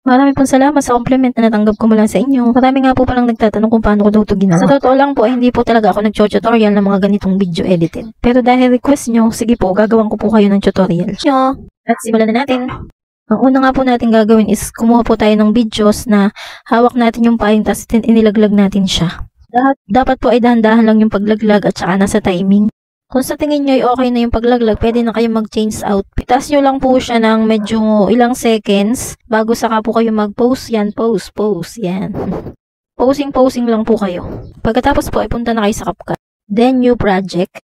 Marami pong salamat sa compliment na natanggap ko mula sa inyo. Marami nga po palang nagtatanong kung paano ko daw ito ginawa. Sa totoo lang po, hindi po talaga ako nag-tutorial ng mga ganitong video editing. Pero dahil request nyo, sige po, gagawan ko po kayo ng tutorial. At simulan na natin. Ang una nga po natin gagawin is kumuha po tayo ng videos na hawak natin yung payong tapos inilaglag natin siya. Dapat po ay dahan-dahan lang yung paglaglag at saka nasa timing. Kung sa tingin nyo ay okay na yung paglaglag, pwede na kayo mag-change outfit. Taas nyo lang po siya ng medyo ilang seconds bago saka po kayo mag-pose. Yan, pose, yan. Posing lang po kayo. Pagkatapos po ay punta na kayo sa CapCut. Then, new project.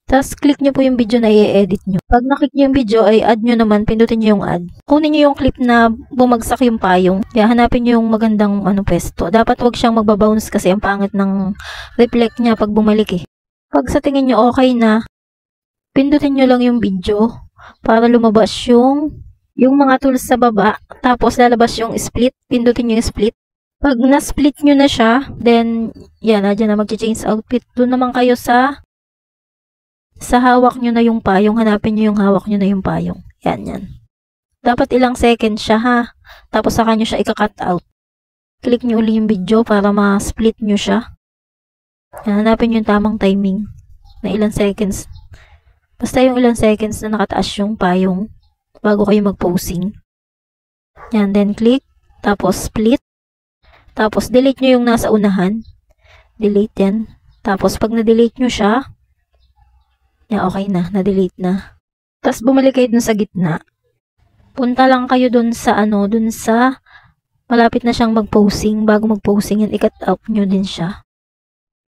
Tapos, click nyo po yung video na i-edit nyo. Pag naklik nyo yung video, ay add nyo naman, pindutin nyo yung add. Kunin nyo yung clip na bumagsak yung payong. Kaya hanapin nyo yung magandang pwesto. Dapat wag siyang magbabounce kasi ang pangit ng reflect niya pag bumalik eh. Pag sa tingin nyo okay na, pindutin nyo lang yung video para lumabas yung mga tools sa baba. Tapos lalabas yung split. Pindutin nyo yung split. Pag na-split nyo na siya, then, yan, dyan na mag-change outfit. Doon naman kayo sa hawak nyo na yung payong. Hanapin nyo yung hawak nyo na yung payong. Yan. Dapat ilang seconds siya ha. Tapos saka nyo siya ika-cut out. Click nyo uli yung video para ma-split nyo siya. Hanapin yung tamang timing na ilang seconds. Basta yung ilang seconds na nakataas yung payong bago kayo mag-posing. Yan, then click. Tapos split. Tapos delete nyo yung nasa unahan. Delete yan. Tapos pag na-delete nyo siya, yan, okay na. Na-delete na. Tapos bumalik kayo dun sa gitna. Punta lang kayo dun sa malapit na siyang mag-posing. Bago mag-posing yan, i-cut out nyo din siya.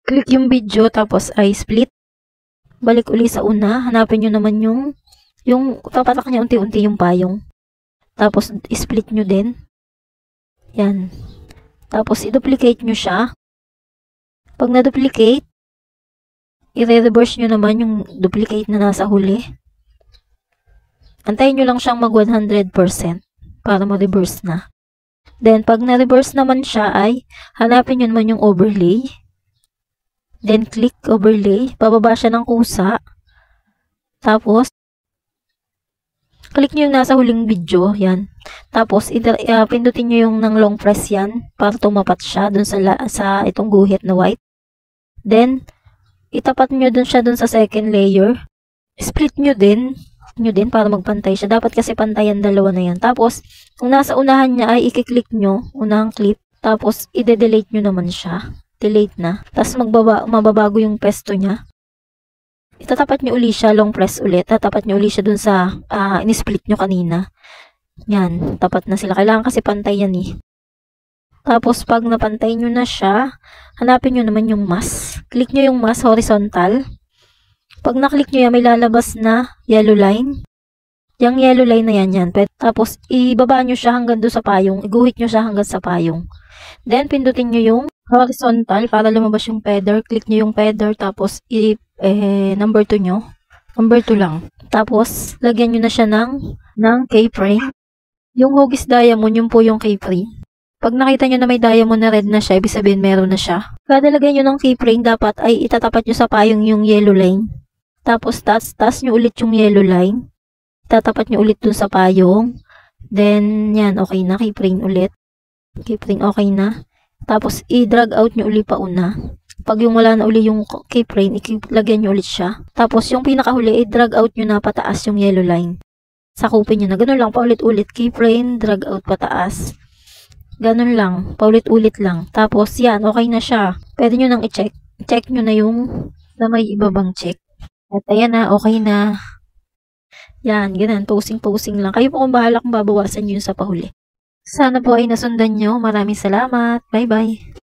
Click yung video, tapos ay split. Balik uli sa una. Hanapin nyo naman yung papatak niya unti-unti yung payong. Tapos, split nyo din. Yan. Tapos, i-duplicate nyo siya. Pag na-duplicate, i-reverse nyo naman yung duplicate na nasa huli. Antayin nyo lang siyang mag 100% para ma-reverse na. Then, pag na-reverse naman siya ay, hanapin nyo naman yung overlay. Then, click overlay. Bababa siya ng kusa. Tapos, click nyo yung nasa huling video. Yan. Tapos, pindutin nyo yung ng long press yan para tumapat siya dun sa itong guhit na white. Then, itapat nyo dun siya dun sa second layer. Split nyo din para magpantay siya. Dapat kasi pantayan dalawa na yan. Tapos, kung nasa unahan niya ay i-click nyo, unahang clip. Tapos, i-delete nyo naman siya. Delete na. Tapos mababago yung pesto niya. Itatapat nyo uli siya, long press ulit. Tatapat nyo uli siya dun sa in-split nyo kanina. Yan, tapat na sila. Kailangan kasi pantay yan eh. Tapos pag napantay nyo na siya, hanapin nyo naman yung mask. Click nyo yung mask horizontal. Pag naklik nyo yan, may lalabas na yellow line. Yung yellow line na yan. Tapos ibaba nyo siya hanggang doon sa payong. Iguhit nyo siya hanggang sa payong. Then pindutin nyo yung horizontal para lumabas yung feather. Click nyo yung feather tapos number 2 nyo. Number 2 lang. Tapos lagyan nyo na siya ng keyframe. Yung hugis diamond, yun po yung keyframe. Pag nakita nyo na may diamond na red na siya, ibig sabihin meron na siya. Kada lagyan nyo ng keyframe, dapat ay itatapat nyo sa payong yung yellow line. Tapos taas nyo ulit yung yellow line. Tatapat nyo ulit dun sa payong. Then yan, okay na. Keyframe ulit. Keyframe okay na. Tapos, i-drag out nyo uli pa una. Pag yung wala na uli yung keyframe, lagyan nyo ulit siya. Tapos, yung pinakahuli, i-drag out nyo na pataas yung yellow line. Sakupin nyo na. Ganun lang, paulit-ulit. Keyframe, drag out pataas. Ganun lang, paulit-ulit lang. Tapos, yan, okay na siya. Pwede nyo nang i-check. Check nyo na yung na may ibabang check. At ayan na, okay na. Yan, ganun. Posing lang. Kayo po kung bahala kung babawasan nyo sa pahuli. Sana po ay nasundan nyo. Maraming salamat. Bye-bye.